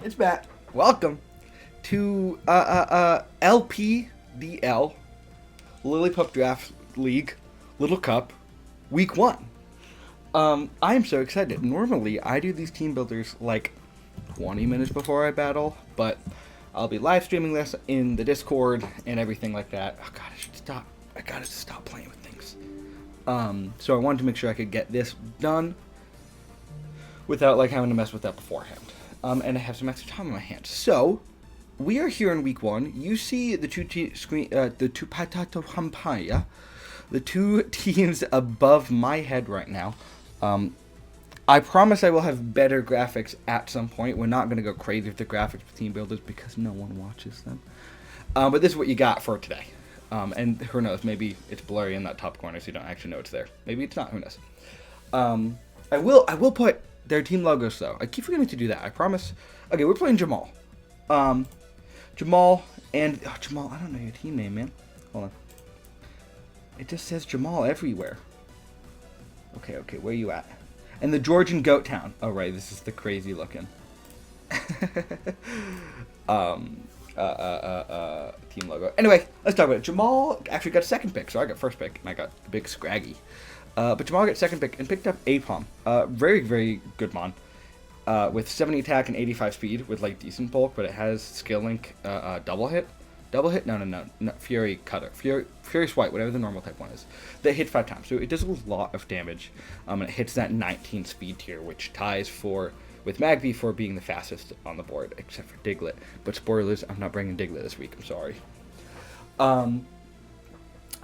It's Matt. Welcome to LPDL Lilliput Draft League Little Cup Week 1. I am so excited. Normally, I do these team builders like 20 minutes before I battle, but I'll be live streaming this in the Discord and everything like that. Oh god, I should stop. I gotta stop playing with things. So I wanted to make sure I could get this done without like having to mess with that beforehand. And I have some extra time on my hands. So, we are here in week 1. You see the two teams above my head right now. I promise I will have better graphics at some point. We're not going to go crazy with the graphics for team builders because no one watches them. But this is what you got for today. And who knows, maybe it's blurry in that top corner so you don't actually know it's there. Maybe it's not, who knows. I will put their team logos, though. I keep forgetting to do that, I promise. Okay, we're playing Jamal. Jamal, I don't know your team name, man. Hold on. It just says Jamal everywhere. Okay, where are you at? And the Georgian Goat Town. Oh, right, this is the crazy looking. Team logo. Anyway, let's talk about it. Jamal actually got second pick, so I got first pick, and I got the big Scraggy. But Jamal got second pick and picked up Apom. Very, very good mon. With 70 attack and 85 speed with like decent bulk, but it has skill link double hit. Double hit? No. Fury Cutter. Fury Swipe, whatever the normal type one is. That hits 5 times. So it does a lot of damage. And it hits that 19 speed tier, which ties with Magby for being the fastest on the board, except for Diglett. But spoilers, I'm not bringing Diglett this week. I'm sorry.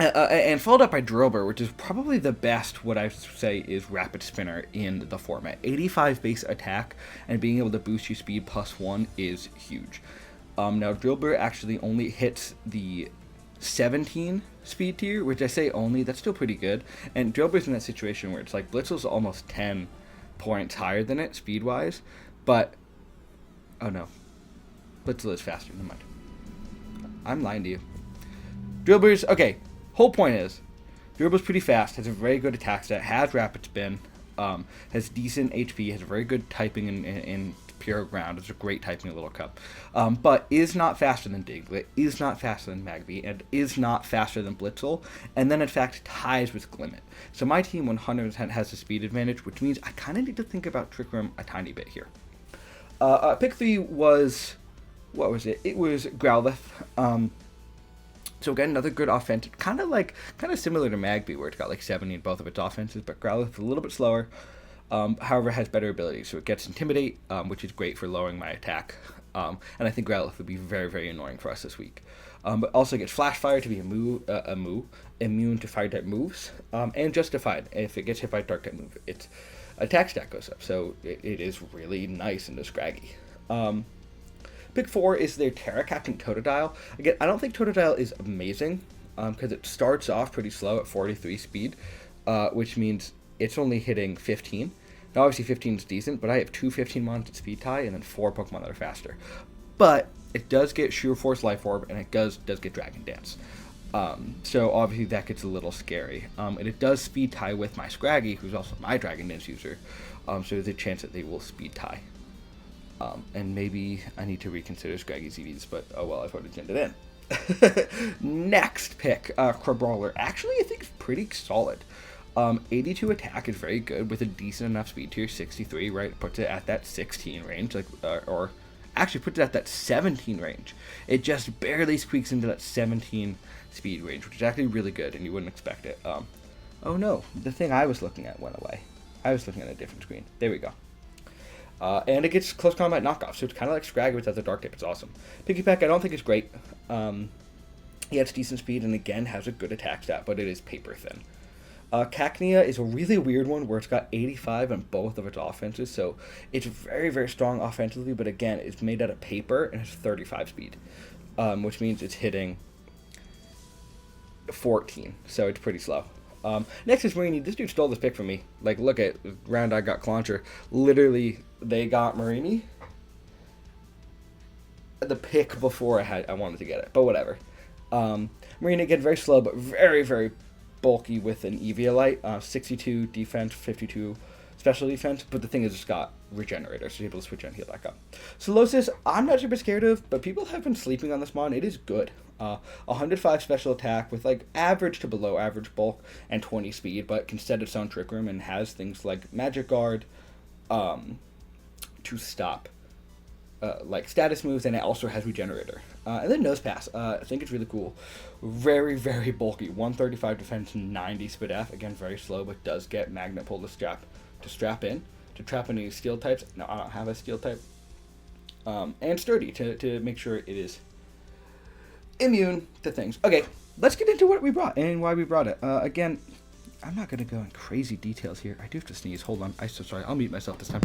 And followed up by Drillbur, which is probably the best, what I say is Rapid Spinner in the format. 85 base attack, and being able to boost your speed +1 is huge. Now, Drillbur actually only hits the 17 speed tier, which I say only, that's still pretty good. And Drillbur's in that situation where it's like blitzle's almost 10 points higher than it, speed-wise, but, oh no, blitzle is faster, never mind. I'm lying to you. Drillbur's, okay. Whole point is, Dribbble's pretty fast, has a very good attack stat, has rapid spin, has decent HP, has a very good typing in pure ground. It's a great typing in Little Cup, but is not faster than Diglett, is not faster than Magby, and is not faster than Blitzle, and then in fact ties with Glimmet. So my team 100% has the speed advantage, which means I kind of need to think about Trick Room a tiny bit here. Pick 3 was, what was it? It was Growlithe. So again, another good offense, kind of similar to Magby, where it's got like 70 in both of its offenses, but Growlithe a little bit slower, however has better abilities. So it gets Intimidate, which is great for lowering my attack, and I think Growlithe would be very, very annoying for us this week. But also gets Flash Fire to be immune to fire type moves, and Justified. If it gets hit by dark type move, its attack stat goes up, so it is really nice in the Scraggy. Pick 4 is their Tera Captain Totodile. Again, I don't think Totodile is amazing, because it starts off pretty slow at 43 speed, which means it's only hitting 15. Now, obviously 15 is decent, but I have 2 15 mons at speed tie, and then 4 Pokemon that are faster. But it does get Sheer Force Life Orb, and it does get Dragon Dance. So obviously that gets a little scary. And it does speed tie with my Scraggy, who's also my Dragon Dance user, so there's a chance that they will speed tie. And maybe I need to reconsider Scraggy's EVs, but oh well, I've already turned it in. Next pick, Crabrawler. Actually, I think it's pretty solid. 82 attack is very good with a decent enough speed tier, 63, right? Puts it at that 16 range, or actually puts it at that 17 range. It just barely squeaks into that 17 speed range, which is actually really good, and you wouldn't expect it. Oh no, the thing I was looking at went away. I was looking at a different screen. There we go. And it gets close combat knockoff, so it's kind of like Scraggy without the dark tip. It's awesome. Piggyback, I don't think it's great. Yeah, it's decent speed, and again, has a good attack stat, but it is paper thin. Cacnea is a really weird one, where it's got 85 on both of its offenses, so it's very, very strong offensively, but again, it's made out of paper, and it's 35 speed, which means it's hitting 14, so it's pretty slow. Next is Marini. This dude stole this pick from me. Like, look at round I got Clauncher. Literally, they got Marini the pick before I wanted to get it, but whatever. Marini, again, very slow, but very, very bulky with an Eviolite. 62 defense, 52 special defense, but the thing is, it's got Regenerator, so you're able to switch and heal back up. Solosis, I'm not super scared of, but people have been sleeping on this mon. It is good. 105 special attack with like average to below average bulk and 20 speed, but can set its own trick room and has things like Magic Guard to stop like status moves, and it also has Regenerator. And then Nose Pass. I think it's really cool. Very, very bulky. 135 defense, 90 speed F. Again, very slow, but does get Magnet Pull to strap in. To trap any steel types. No, I don't have a steel type. And sturdy to make sure it is immune to things. Okay, let's get into what we brought and why we brought it. Again, I'm not going to go in crazy details here. I do have to sneeze. Hold on. I'm so sorry. I'll mute myself this time.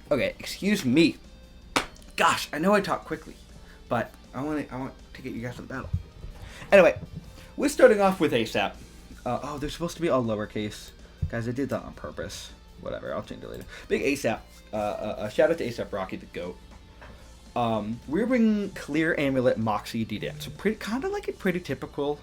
Okay, excuse me. Gosh, I know I talk quickly, but I want to get you guys to the battle. Anyway, we're starting off with ASAP. They're supposed to be all lowercase. Guys, I did that on purpose. Whatever, I'll change it later. Big ASAP. Shout out to ASAP Rocky the Goat. We're bringing Clear Amulet Moxie D-Dance. So kind of like a pretty typical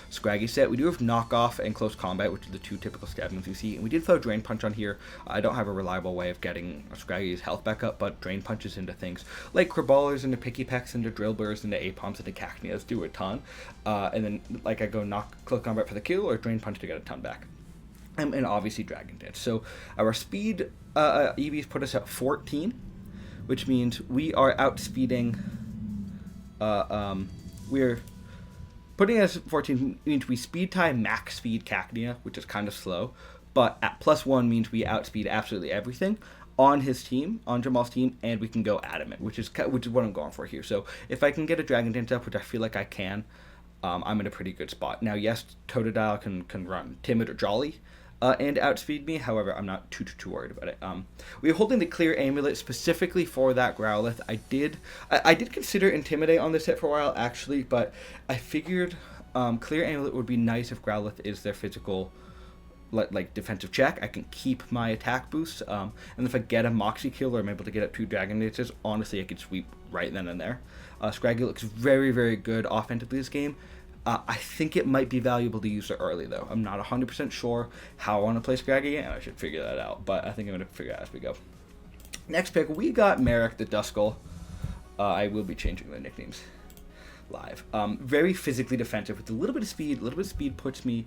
Scraggy set. We do have Knockoff and Close Combat, which are the two typical stab moves you see. And we did throw Drain Punch on here. I don't have a reliable way of getting Scraggy's health back up, but Drain Punches into things like Craballers, into Picky Pecks, into Drill Burrs, into Apoms, into Cacneas do a ton. And then like I go Close Combat for the kill, or Drain Punch to get a ton back. And obviously Dragon Dance. So our speed EVs put us at 14, which means we are outspeeding. We're putting us at 14 means we speed tie max speed Cacnea, which is kind of slow, but at +1 means we outspeed absolutely everything on his team, on Jamal's team, and we can go Adamant, which is what I'm going for here. So if I can get a Dragon Dance up, which I feel like I can, I'm in a pretty good spot. Now, yes, Totodile can run Timid or Jolly and outspeed me. However, I'm not too worried about it. We're holding the Clear Amulet specifically for that Growlithe. I did consider Intimidate on this set for a while, actually, but I figured Clear Amulet would be nice if Growlithe is their physical like defensive check. I can keep my attack boost, and if I get a Moxie kill or I'm able to get up 2 Dragon Dances, honestly, I could sweep right then and there. Scraggy looks very, very good offensively this game. I think it might be valuable to use it early, though. I'm not 100% sure how I want to play Scraggy, and I should figure that out, but I think I'm going to figure it out as we go. Next pick, we got Merrick the Duskull. I will be changing the nicknames live. Very physically defensive with a little bit of speed. A little bit of speed puts me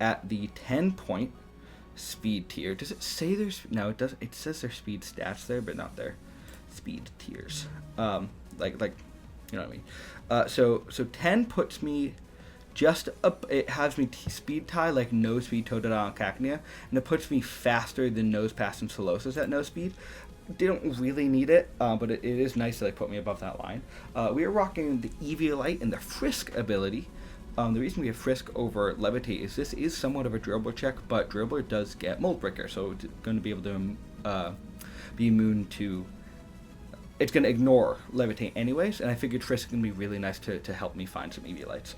at the 10-point speed tier. Does it say there's... No, it does. It says their speed stats there, but not their speed tiers. Like you know what I mean. So 10 puts me... just up, it has me speed tie like no speed Totodile and Cacnea, and it puts me faster than Nose Pass and Solosis at no speed. Didn't really need it, but it is nice to like put me above that line. We are rocking the Eviolite and the Frisk ability. The reason we have Frisk over Levitate is this is somewhat of a Dribbler check, but Dribbler does get Mold Breaker, so it's going to be able to be immune to... It's going to ignore Levitate anyways, and I figured Frisk is going to be really nice to help me find some Eviolites.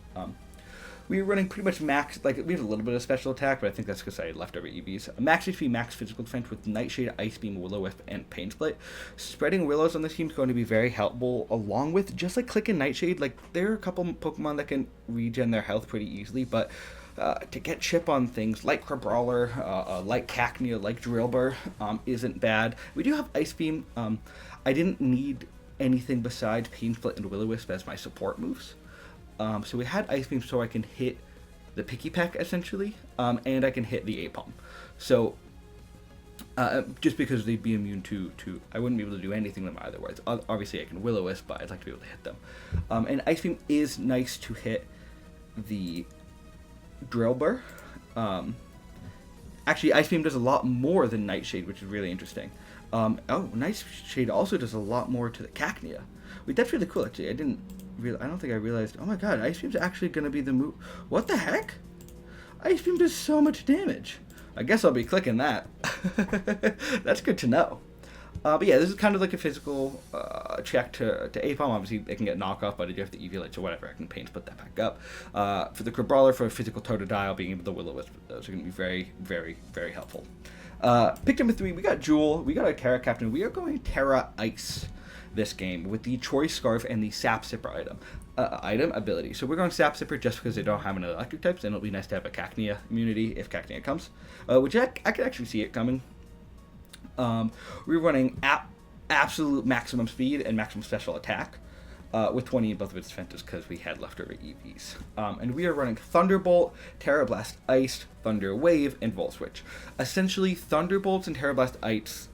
We were running pretty much max, like, we have a little bit of special attack, but I think that's because I had leftover EVs. Max HP, max physical defense with Nightshade, Ice Beam, Will-O-Wisp, and Pain Split. Spreading Willows on this team is going to be very helpful, along with just, like, clicking Nightshade. Like, there are a couple Pokemon that can regen their health pretty easily, but to get chip on things like Crabrawler, like Cacnea, like Drillbur, isn't bad. We do have Ice Beam. I didn't need anything besides Pain Split and Will-O-Wisp as my support moves. So we had Ice Beam so I can hit the Picky Peck, essentially, and I can hit the Apom. So, just because they'd be immune to I wouldn't be able to do anything to them otherwise. Obviously, I can Will-O-Wisp, but I'd like to be able to hit them. And Ice Beam is nice to hit the Drillbur. Actually, Ice Beam does a lot more than Nightshade, which is really interesting. Nightshade also does a lot more to the Cacnea. Wait, that's really cool, actually. I don't think I realized. Oh my god, Ice Beam's actually going to be the move. What the heck? Ice Beam does so much damage. I guess I'll be clicking that. That's good to know. But yeah, this is kind of like a physical check to Apom. Obviously, they can get knockoff, but I do have the Eviolite, so whatever. I can Pain Split that back up. For the Crabrawler, for a physical Totodile, being able to Will-O-Wisp, those are going to be very, very, very helpful. Pick number 3, we got Jewel. We got our Tera Captain. We are going Tera Ice this game with the Choice Scarf and the Sap Sipper item. item ability. So we're going Sap Sipper just because they don't have any electric types, and it'll be nice to have a Cacnea immunity if Cacnea comes, which I could actually see it coming. We're running absolute maximum speed and maximum special attack with 20 in both of its defenses because we had leftover EVs. And we are running Thunderbolt, Tera Blast Ice, Thunder Wave, and Volt Switch. Essentially, Thunderbolts and Tera Blast Ice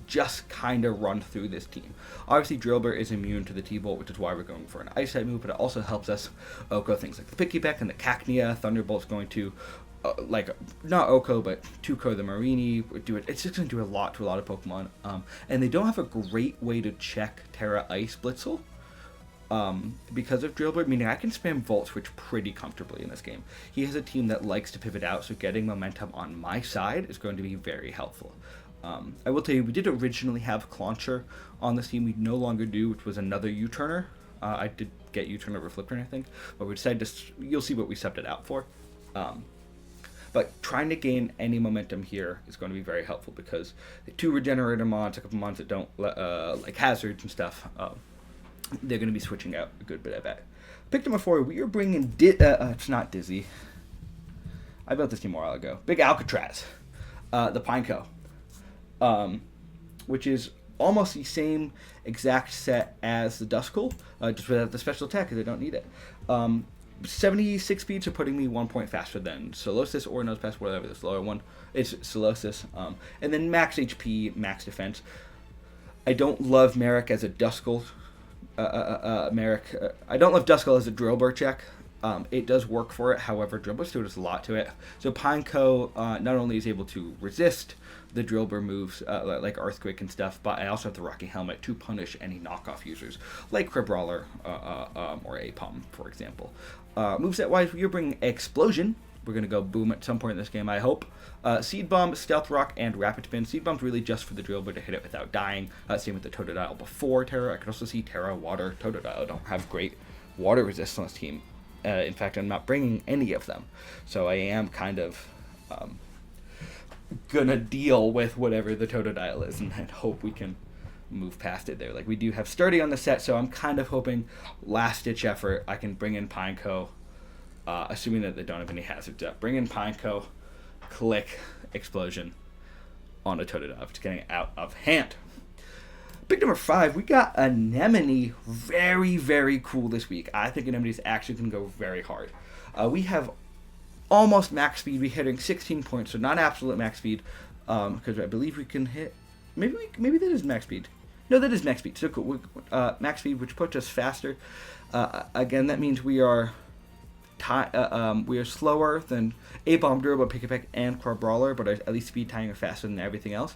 just kind of run through this team. Obviously, Drillbur is immune to the T-Bolt, which is why we're going for an Ice type move, but it also helps us Oko things like the Pikipek and the Cacnea. Thunderbolt's going to not Oko, but Tuco the Marini do it. It's just going to do a lot to a lot of Pokemon. And they don't have a great way to check Tera Ice Blitzle. Because of Drillbur, meaning I can spam Volt Switch pretty comfortably in this game. He has a team that likes to pivot out, so getting momentum on my side is going to be very helpful. I will tell you, we did originally have Clauncher on this team. We no longer do, which was another U-turner. I did get U-turn over Flipturn, I think, but we decided to. You'll see what we subbed it out for. But trying to gain any momentum here is going to be very helpful because the 2 regenerator mods, a couple mods that don't like hazards and stuff. They're going to be switching out a good bit, I bet. Pick number 4, we are bringing... it's not Dizzy. I built this team a while ago. Big Alcatraz. The Pineco. Which is almost the same exact set as the Duskull, just without the special attack because I don't need it. 76 speeds are putting me 1 point faster than Solosis or Nosepass, whatever this lower one. It's Solosis. And then max HP, max defense. I don't love Merrick as a Duskull. Merrick. I don't love Duskull as a Drillbur check. It does work for it, however, Drillbur still does a lot to it. So Pineco not only is able to resist the Drillbur moves like Earthquake and stuff, but I also have the Rocky Helmet to punish any knockoff users like Crabrawler or Apom, for example. Moveset-wise, we are bringing Explosion. We're going to go Boom at some point in this game, I hope. Seed Bomb, Stealth Rock, and Rapid Spin. Seed Bomb's really just for the Drillbur to hit it without dying. Same with the Totodile before Tera. I can also see Tera, Water, Totodile don't have great water resistance on this team. In fact, I'm not bringing any of them. So I am kind of gonna deal with whatever the Totodile is and hope we can move past it there. Like, we do have Sturdy on the set, so I'm kind of hoping last-ditch effort I can bring in Pineco, assuming that they don't have any hazards up. Bring in Pineco, click, Explosion on a Totodile. It's getting out of hand. Pick number 5, we got Anemone. Very, very cool this week. I think Anemone is actually going to go very hard. We have almost max speed. We're hitting 16 points, so not absolute max speed, because I believe we can hit... Maybe that is max speed. No, that is max speed. So cool. Max speed, which puts us faster. Again, that means we are slower than Apom, Durable, Pikipek, and Crabrawler, but at least speed tying are faster than everything else.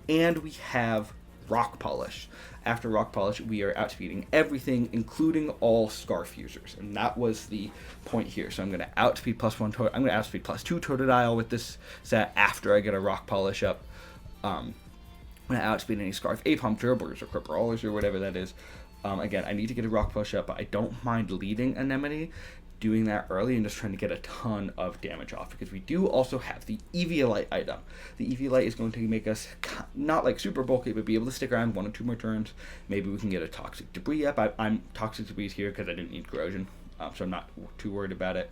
And we have Rock Polish. After Rock Polish, we are outspeeding everything, including all Scarf users, and that was the point here. So I'm going to outspeed +1. I'm going to outspeed +2 Totodile with this set after I get a Rock Polish up. I'm going to outspeed any Scarf, Apom, Turbers, or Crabrawlers, or whatever that is. Again, I need to get a Rock Polish up, but I don't mind leading Anemone, doing that early and just trying to get a ton of damage off, because we do also have the Eviolite item. The Eviolite is going to make us not like super bulky, but be able to stick around 1 or 2 more turns. Maybe we can get a Toxic Debris up. I'm Toxic Debris here because I didn't need Corrosion, so I'm not too worried about it.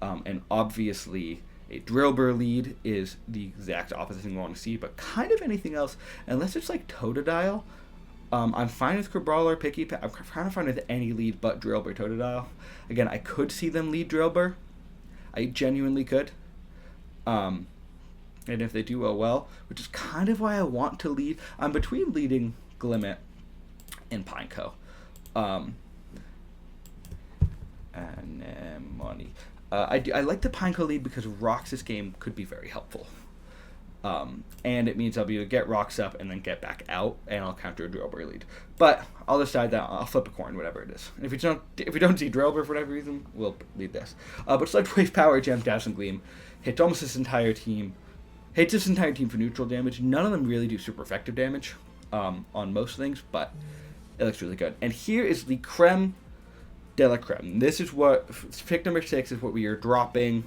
And obviously, a Drillbur lead is the exact opposite thing we want to see, but kind of anything else, unless it's like Totodile. I'm fine with Crabrawler, Pikipek. I'm kind of fine with any lead but Drillbur, Totodile. Again, I could see them lead Drillbur. I genuinely could. And if they do well, which is kind of why I want to lead. I'm between leading Glimmet and Pineco. Anemone. I like the Pineco lead because rocks this game could be very helpful. And it means I'll be able to get rocks up and then get back out, and I'll counter a Drillbur lead. But I'll decide that I'll flip a coin, whatever it is. And if we don't see Drillbur for whatever reason, we'll lead this. But Sludge Wave, Power Gem, Dazzling Gleam hits almost this entire team. Hits this entire team for neutral damage. None of them really do super effective damage on most things, but it looks really good. And here is the creme de la creme. This is what pick number 6 is what we are dropping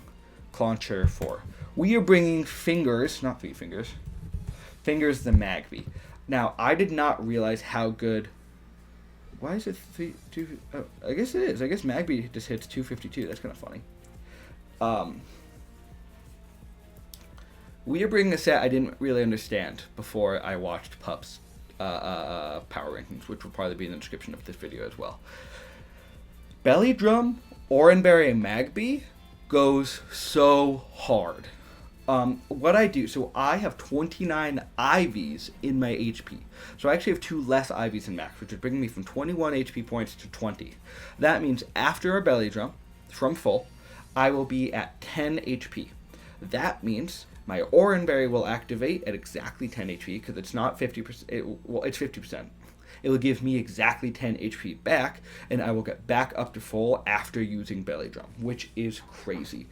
Clauncher for. We are bringing Fingers, not 3 Fingers, Fingers the Magby. Now, I did not realize how good Why is it 2? Oh, I guess it is. I guess Magby just hits 252. That's kind of funny. We are bringing a set I didn't really understand before I watched Pup's power rankings, which will probably be in the description of this video as well. Belly Drum, Oranberry, and Magby goes so hard. What I do, so I have 29 IVs in my HP. So I actually have 2 less IVs than max, which is bringing me from 21 HP points to 20. That means after a belly drum, from full, I will be at 10 HP. That means my Oranberry will activate at exactly 10 HP, because it's not 50%, it's 50%. It will give me exactly 10 HP back, and I will get back up to full after using belly drum, which is crazy.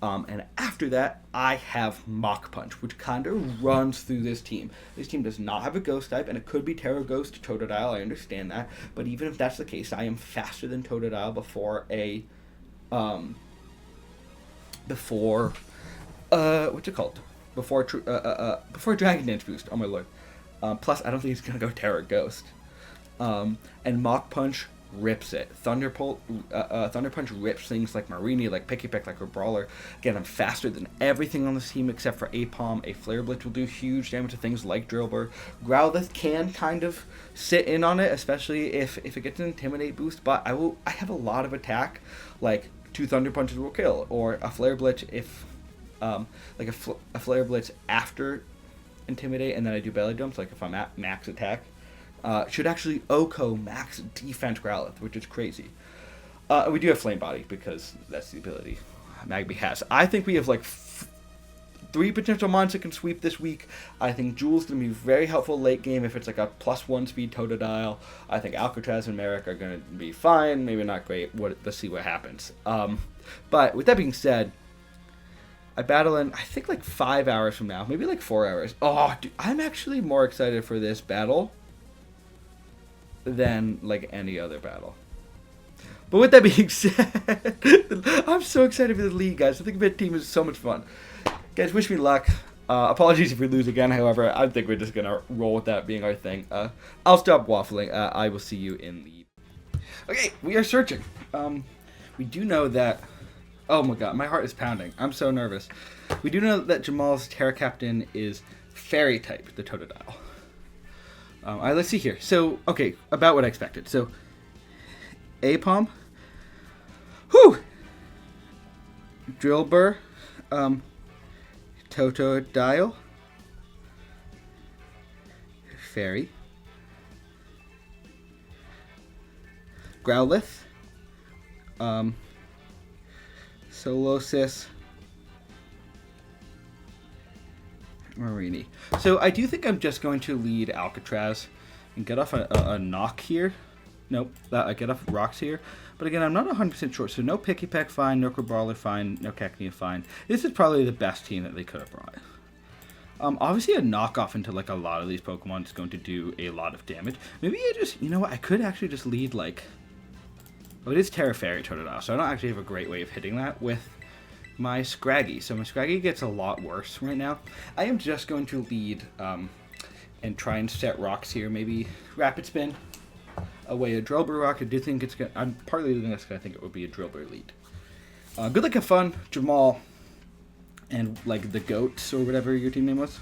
And after that, I have Mach Punch, which kind of runs through this team. This team does not have a Ghost type, and it could be Tera Ghost Totodile, I understand that. But even if that's the case, I am faster than Totodile before what's it called? Before Dragon Dance Boost, oh my lord. Plus, I don't think he's going to go Tera Ghost. And Mach Punch rips it. Thunder Punch rips things like Marini, like Pikipek, like a Brawler. Again, I'm faster than everything on this team except for Apom. A Flare Blitz will do huge damage to things like Drillbur. Growlithe can kind of sit in on it, especially if it gets an Intimidate boost, but I have a lot of attack, like 2 Thunder Punches will kill, or a Flare Blitz if, like a Flare Blitz after Intimidate, and then I do Belly Dumps, like if I'm at max attack. Should actually OHKO max defense Growlithe, which is crazy. We do have Flame Body because that's the ability Magby has. I think we have like 3 potential mons that can sweep this week. I think Jewel's going to be very helpful late game if it's like a +1 speed Totodile. I think Alcatraz and Merrick are going to be fine, maybe not great. Let's see what happens. But with that being said, I battle in, I think, like 5 hours from now, maybe like 4 hours. Oh, dude, I'm actually more excited for this battle than like any other battle. But with that being said, I'm so excited for the league, guys. I think the team is so much fun. Guys, wish me luck. Apologies if we lose again, however, I think we're just going to roll with that being our thing. I'll stop waffling. I will see you in the... Okay, we are searching. We do know that... Oh my god, my heart is pounding. I'm so nervous. We do know that Jamal's Tera Captain is Fairy type, the Totodile. Alright, let's see here. So, okay, about what I expected. So, Apom. Whew! Drillbur. Totodile. Fairy. Growlithe. Solosis. Marini. So I do think I'm just going to lead Alcatraz and get off a knock here. Nope, I get off rocks here. But again, I'm not 100% sure. So no Pikipek fine, no Brawler fine, no Cacnea fine. This is probably the best team that they could have brought. Obviously a knockoff into like a lot of these Pokemon is going to do a lot of damage. Maybe I just, you know what, I could actually just lead like... Oh, it is Tera Fairy Totodile, so I don't actually have a great way of hitting that with my Scraggy. So my Scraggy gets a lot worse right now. I am just going to lead and try and set rocks here. Maybe Rapid Spin, away a Drillbur rock. I do think it's going to... I'm partly doing this because I think it would be a Drillbur lead. Good luck, have fun, Jamal, and like the Goats or whatever your team name was.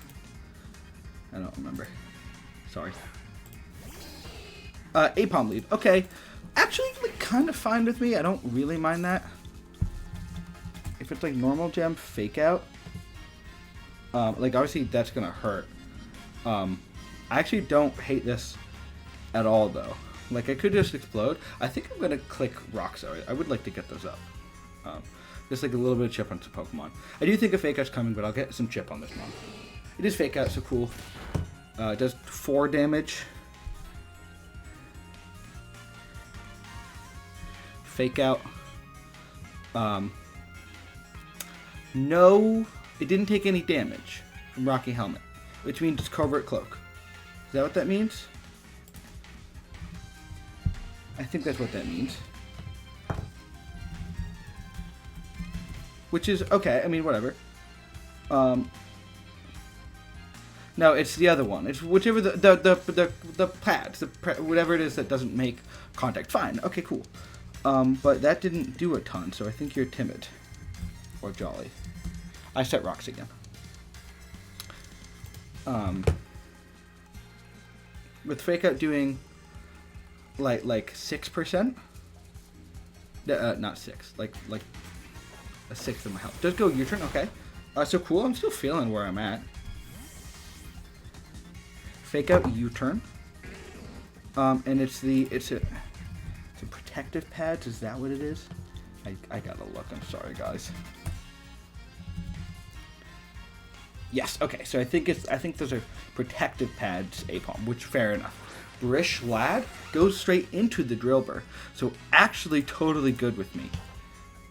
I don't remember. Sorry. Apom lead. Okay. Actually, like, kind of fine with me. I don't really mind that. If it's like normal gem, fake out. Like obviously that's gonna hurt. I actually don't hate this at all though. Like I could just explode. I think I'm gonna click rocks. I would like to get those up. Just like a little bit of chip on some Pokemon. I do think a fake out's coming, but I'll get some chip on this one. It is fake out, so cool. It does 4 damage. Fake out. No, it didn't take any damage from Rocky Helmet, which means it's Covert Cloak. Is that what that means? I think that's what that means. Which is okay. I mean, whatever. No, it's the other one. It's whichever the pads, whatever it is that doesn't make contact. Fine. Okay, cool. But that didn't do a ton, so I think you're timid. Or jolly. I set rocks again. With fake out doing like 6%. Not 6. Like a sixth of my health. Does go U-turn? Okay. So cool. I'm still feeling where I'm at. Fake out U-turn. And it's a protective pads. Is that what it is? I gotta look. I'm sorry, guys. Yes. Okay. So I think those are protective pads. APOM, which fair enough. Brish Lad goes straight into the drill burr. So actually totally good with me.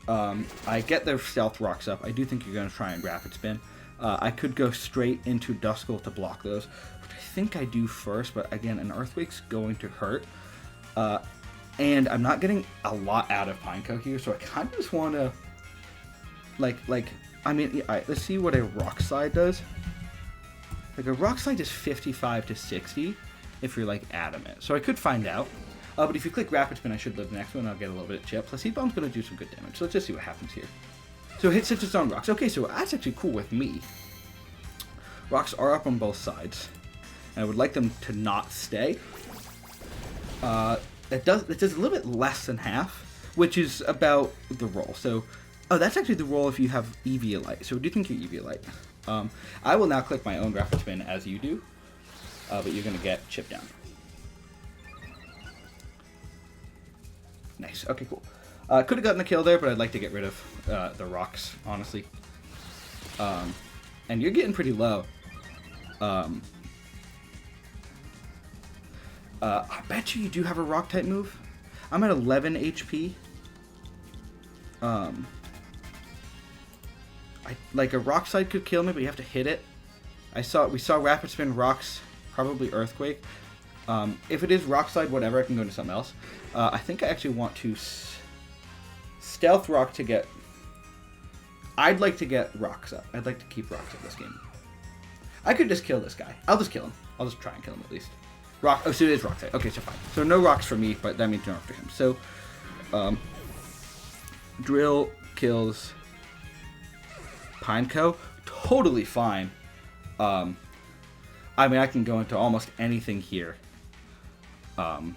I get their stealth rocks up. I do think you're gonna try and rapid spin. I could go straight into Duskull to block those, which I think I do first. But again, an Earthquake's going to hurt. And I'm not getting a lot out of Pineco here, so I kind of just want to, I mean, let's see what a Rock Slide does. Like, a Rock Slide is 55 to 60 if you're, like, adamant. So I could find out. But if you click Rapid Spin, I should live the next one. I'll get a little bit of chip. Plus, Heat Bomb's going to do some good damage. So let's just see what happens here. So it hits its own rocks. Okay, so that's actually cool with me. Rocks are up on both sides. And I would like them to not stay. It does a little bit less than half, which is about the roll. So, that's actually the roll if you have Eviolite. So, do you think you're Eviolite? I will now click my own Rapid Spin as you do, but you're going to get chipped down. Nice. Okay, cool. Could have gotten a kill there, but I'd like to get rid of the rocks, honestly. And you're getting pretty low. I bet you do have a rock type move. I'm at 11 HP. Like a rock slide could kill me, but you have to hit it. We saw rapid spin rocks, probably earthquake. If it is rock slide, whatever, I can go into something else. I think I actually want to stealth rock to get. I'd like to get rocks up. I'd like to keep rocks up this game. I could just kill this guy. I'll just kill him. I'll just try and kill him at least. Rock. Oh, so it is rock type. Okay, so fine. So no rocks for me, but that means no after him. So, drill kills Pineco. Totally fine. I mean, I can go into almost anything here. That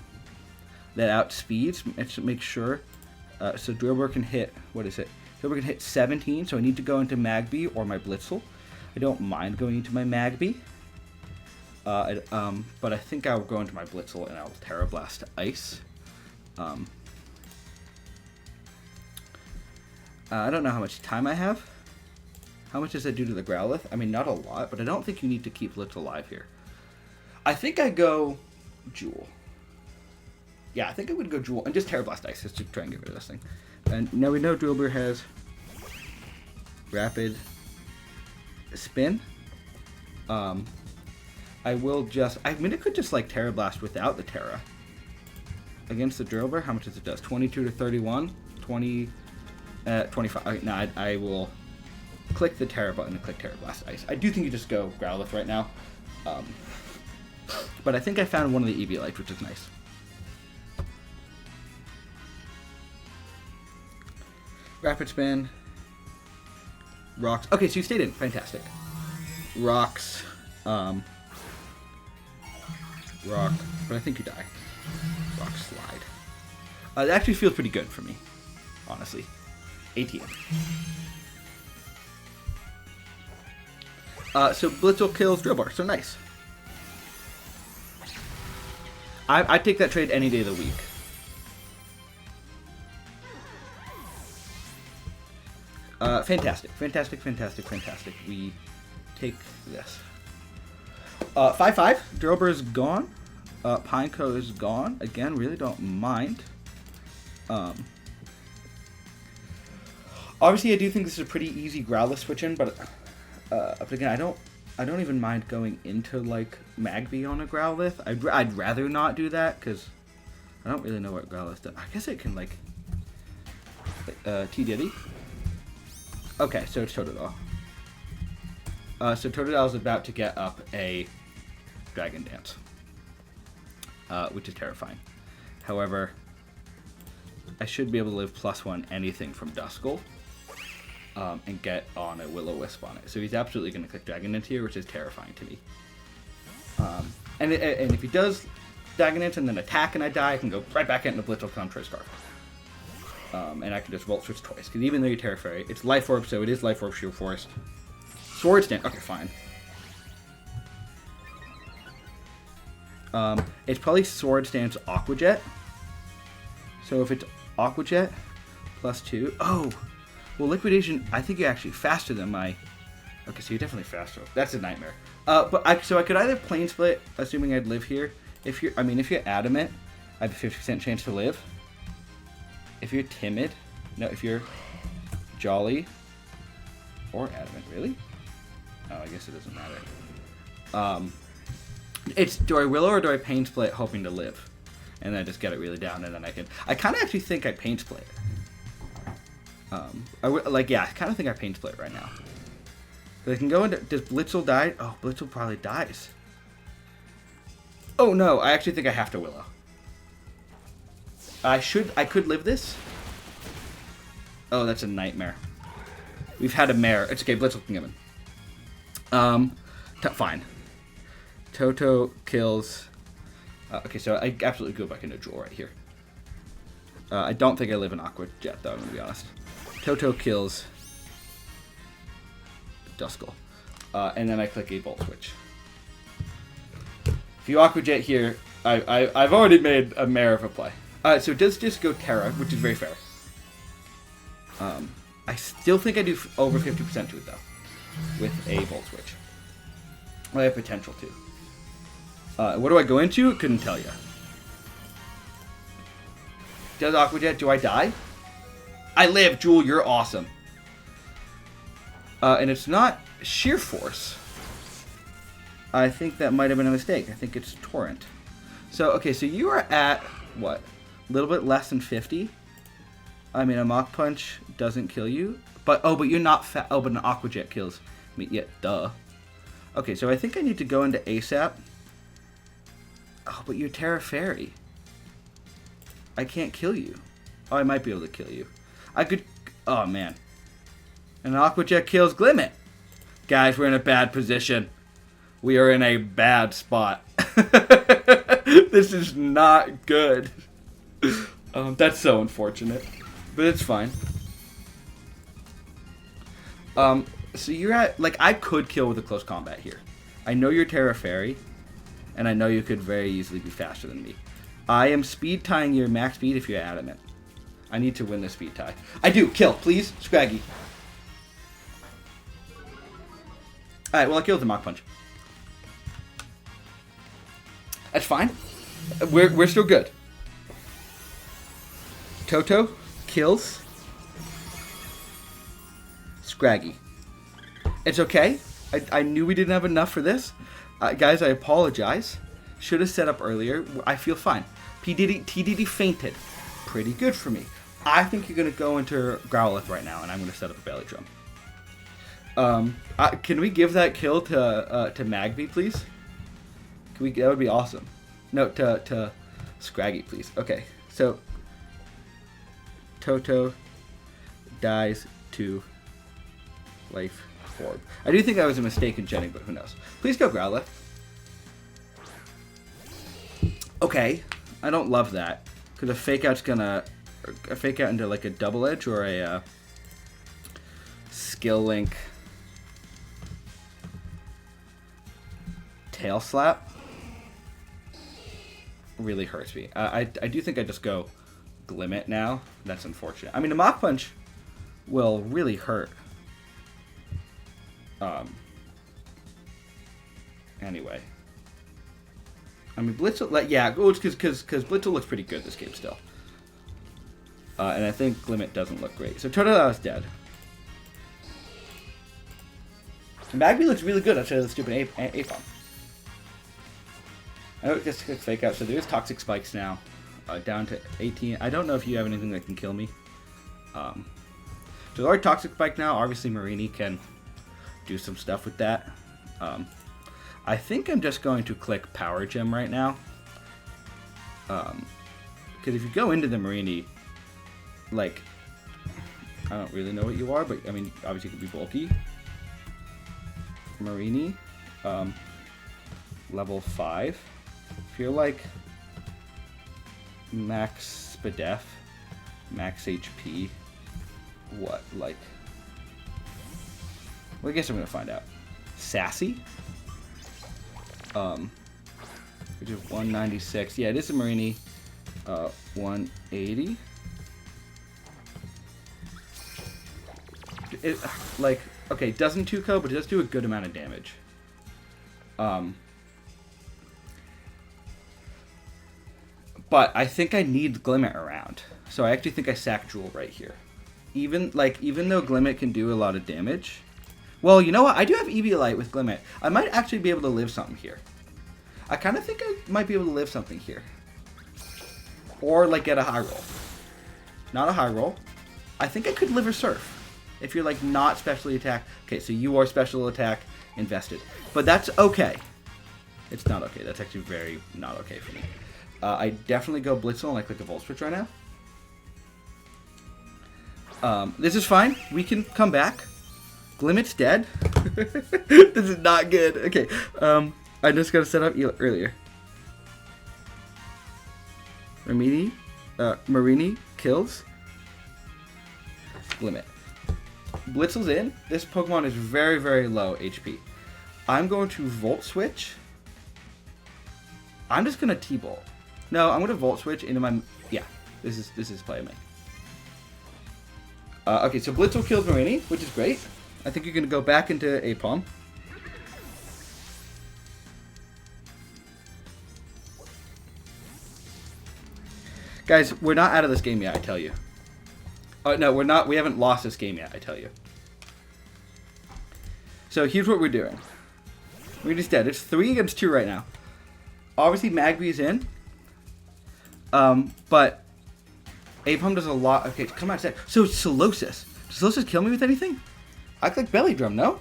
outspeeds. Let's make sure. So Drillbur can hit. What is it? Drillbur can hit 17. So I need to go into Magby or my Blitzle. I don't mind going into my Magby. But I think I'll go into my Blitzle and I'll Tera Blast to Ice. I don't know how much time I have. How much does that do to the Growlithe? I mean, not a lot, but I don't think you need to keep Blitz alive here. I think I go Jewel. Yeah, I think I would go Jewel and just Tera Blast Ice just to try and get rid of this thing. And now we know Drillbur has Rapid Spin. I will just. I mean, it could just like Tera Blast without the Tera. Against the Drillbur, how much does it does? 22 to 31, 20, 25. Okay, no, I will click the Tera button and click Tera Blast Ice. I do think you just go Growlithe right now, but I think I found one of the Eviolites, which is nice. Rapid Spin. Rocks. Okay, so you stayed in. Fantastic. Rocks. Rock, but I think you die. Rock Slide. It actually feels pretty good for me, honestly. ATM. So Blitzle kills Drillbur, so nice. I'd take that trade any day of the week. Fantastic. We take this. 5-5. Drillbur is gone. Pineco is gone. Again, really don't mind. Obviously, I do think this is a pretty easy Growlithe switch in, but again, I don't even mind going into like Magby on a Growlithe. I'd rather not do that because I don't really know what Growlithe does. I guess it can like T Diddy. Okay, so it's Totodile. So Totodile is about to get up a Dragon Dance, which is terrifying. However, I should be able to live +1 anything from Duskull and get on a Will-O-Wisp on it. So he's absolutely going to click Dragon Dance here, which is terrifying to me. And if he does Dragon Dance and then attack and I die, I can go right back into Blitzle Troy Scarf. And I can just Volt Switch twice. Because even though you Terra Fairy, it's Life Orb, so it is Life Orb, Sheer Force. Sword Stand. Okay, fine. It's probably Sword Stance Aqua Jet. So if it's Aqua Jet +2. Oh! Well, Liquidation, I think you're actually faster than my... Okay, so you're definitely faster. That's a nightmare. So I could either Plane Split, assuming I'd live here. If you're Adamant, I have a 50% chance to live. If you're Timid, no, if you're Jolly or Adamant, really? Oh, I guess it doesn't matter. It's do I Willow or do I Pain Split hoping to live? And then I just get it really down, and then I kind of actually think I Pain Split. I kind of think I Pain Split right now. But I can go into, does Blitzle die? Oh, Blitzle probably dies. Oh no, I actually think I have to Willow. I could live this. Oh, that's a nightmare. We've had a mare. It's okay, Blitzle can come in. Fine. Toto kills. Okay, so I absolutely go back into Jewel right here. I don't think I live in Aqua Jet, though, I'm going to be honest. Toto kills Duskull. And then I click a Volt Switch. If you Aqua Jet here, I've already made a mare of a play. So it does just go Tera, which is very fair. I still think I do over 50% to it, though, with a Volt Switch. I have potential to. What do I go into? Couldn't tell you. Does Aqua Jet? Do I die? I live, Jewel. You're awesome. And it's not Sheer Force. I think that might have been a mistake. I think it's Torrent. So, okay, so you are at, what? A little bit less than 50. I mean, a Mach Punch doesn't kill you. But you're not fat. Oh, but an Aqua Jet kills me. Yeah, duh. Okay, so I think I need to go into ASAP. Oh, but you're Tera Fairy. I can't kill you. Oh, I might be able to kill you. I could... Oh, man. And Aqua Jet kills Glimmet. Guys, we're in a bad position. We are in a bad spot. This is not good. That's so unfortunate. But it's fine. So you're at... Like, I could kill with a close combat here. I know you're Tera Fairy. And I know you could very easily be faster than me. I am speed tying your max speed if you're Adamant. I need to win this speed tie. I do. Kill, please. Scraggy. Alright, well, I killed the Mach Punch. That's fine. We're still good. Toto kills Scraggy. It's okay. I knew we didn't have enough for this. Guys, I apologize. Should have set up earlier. I feel fine. T. Diddy fainted. Pretty good for me. I think you're going to go into Growlithe right now, and I'm going to set up a Belly Drum. Can we give that kill to Magby, please? That would be awesome. No, to Scraggy, please. Okay, so Toto dies to Life Orb. I do think that was a mistake in Jenning, but who knows? Please go Growlithe. Okay, I don't love that because a Fake Out's gonna Fake Out into like a Double Edge or a Skill Link Tail Slap. Really hurts me. I do think I just go Glimmet now. That's unfortunate. I mean, a Mach Punch will really hurt. Anyway. I mean, Blitzle, yeah, because Blitzle looks pretty good this game still. And I think Glimmet doesn't look great. So Totodile is dead. And Magby looks really good outside of the stupid Apom. I know it just took Fake Out, so there is Toxic Spikes now. Down to 18. I don't know if you have anything that can kill me. So our Toxic Spike now, obviously Marini can do some stuff with that. I think I'm just going to click Power Gem right now. Because if you go into the Marini, like, I don't really know what you are, but I mean, obviously you could be bulky. Marini, level 5. If you're like max SPDEF, max HP, what, like, well, I guess I'm gonna find out. Sassy, which is 196. Yeah, it is a Marini. 180. It, like, okay, doesn't 2-co, but it does do a good amount of damage. But I think I need Glimmet around. So I actually think I sack Jewel right here. Even though Glimmet can do a lot of damage. Well, you know what? I do have Eviolite with Glimmet. I might actually be able to live something here. I kind of think I might be able to live something here. Or, like, get a high roll. Not a high roll. I think I could live a Surf. If you're, like, not specially attack. Okay, so you are special attack invested. But that's okay. It's not okay. That's actually very not okay for me. I definitely go blitzle and I click a Volt Switch right now. This is fine. We can come back. Glimmet's dead. This is not good. Okay. I just got to set up earlier. Marini kills. Glimmet. Blitzle's in. This Pokemon is very, very low HP. I'm going to Volt Switch. I'm just going to T-Bolt. No, I'm going to Volt Switch into my... Yeah, this is play of me. Okay, so Blitzle kills Marini, which is great. I think you're going to go back into Apom. Guys, we're not out of this game yet, I tell you. Oh, no, we're not. We haven't lost this game yet, I tell you. So here's what we're doing. We're just dead. It's 3 against 2 right now. Obviously, Magby is in. But Apom does a lot. Okay, come on, set. So it's Solosis. Does Solosis kill me with anything? I click Belly Drum, no?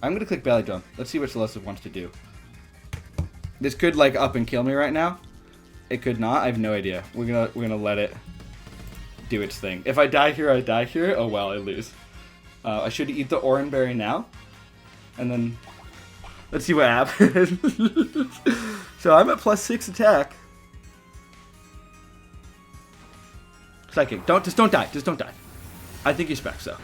I'm gonna click Belly Drum. Let's see what Solosis wants to do. This could, like, up and kill me right now. It could not. I have no idea. We're gonna let it do its thing. If I die here, I die here. Oh well, I lose. I should eat the Oran Berry now, and then let's see what happens. So I'm at +6 attack. Psychic. Just don't die. Just don't die. I think you spec so.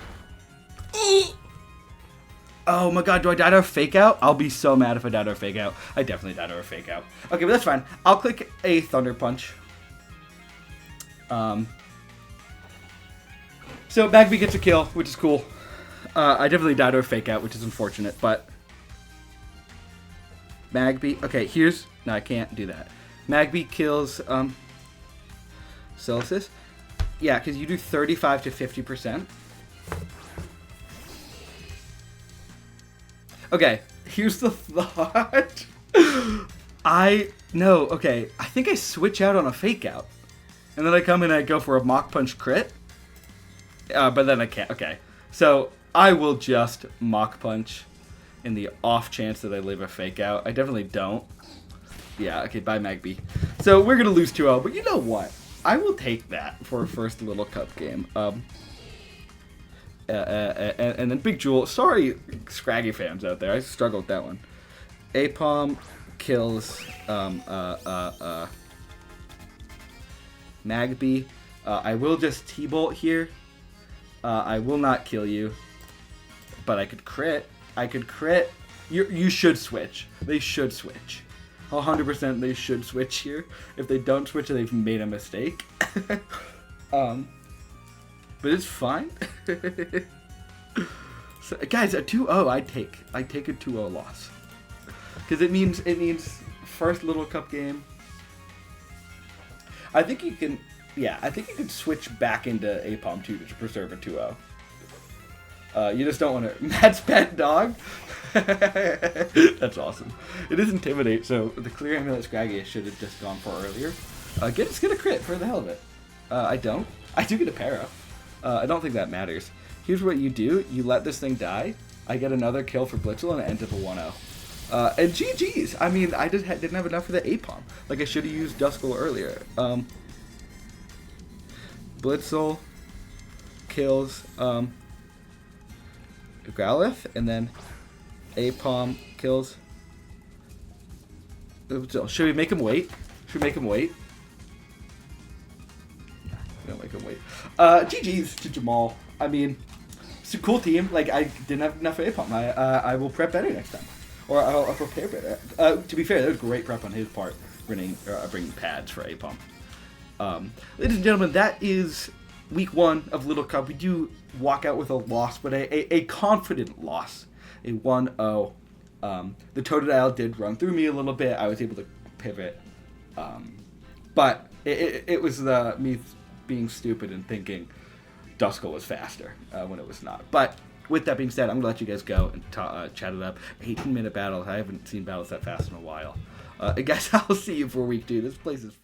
Oh my god, do I die to a Fake Out? I'll be so mad if I die to a Fake Out. I definitely die to a Fake Out. Okay, but that's fine. I'll click a Thunder Punch. So Magby gets a kill, which is cool. I definitely died to a Fake Out, which is unfortunate, but... Magby... Okay, here's... No, I can't do that. Magby kills, Solosis. Yeah, because you do 35 to 50%. Okay, here's the thought. Okay, I think I switch out on a Fake Out. And then I come in and I go for a Mach Punch crit. But then I can't. Okay, so I will just Mach Punch in the off chance that I live a Fake Out. I definitely don't. Yeah, okay, bye Magby. So we're going to lose 2-0, but you know what? I will take that for a first Little Cup game. And then Big Jewel. Sorry, Scraggy fans out there. I struggled with that one. Apom kills Magby. I will just T-Bolt here. I will not kill you. But I could crit. You should switch. They should switch. 100% they should switch here. If they don't switch, they've made a mistake. But it's fine. So, guys, a 2-0 I take a 2-0 loss. Because it means first Little Cup game. I think you can switch back into Apom 2 to preserve a 2-0. You just don't want to... Matt's pet dog? That's awesome. It is Intimidate, so the Clear Amulet Scraggy should have just gone for earlier. Just get a crit for the hell of it. I don't. I do get a Para. I don't think that matters. Here's what you do. You let this thing die. I get another kill for blitzle, and it ends up a 1-0. And GG's. I mean, I just didn't have enough for the APOM. Like, I should have used Duskull earlier. Blitzle kills Growlithe, and then APOM kills... Should we make him wait? Should we make him wait? Don't make him wait. GG's to Jamal. I mean, it's a cool team. Like, I didn't have enough APOM. I will prep better next time. Or I'll prepare better. To be fair, that was great prep on his part, bringing pads for APOM. Ladies and gentlemen, that is week 1 of Little Cup. We do walk out with a loss, but a confident loss. A 1-0. The Totodile did run through me a little bit. I was able to pivot. But it was me being stupid and thinking Duskull was faster when it was not. But with that being said, I'm going to let you guys go and chat it up. 18-minute battle. I haven't seen battles that fast in a while. Guys, I'll see you for week 2. This place is fun.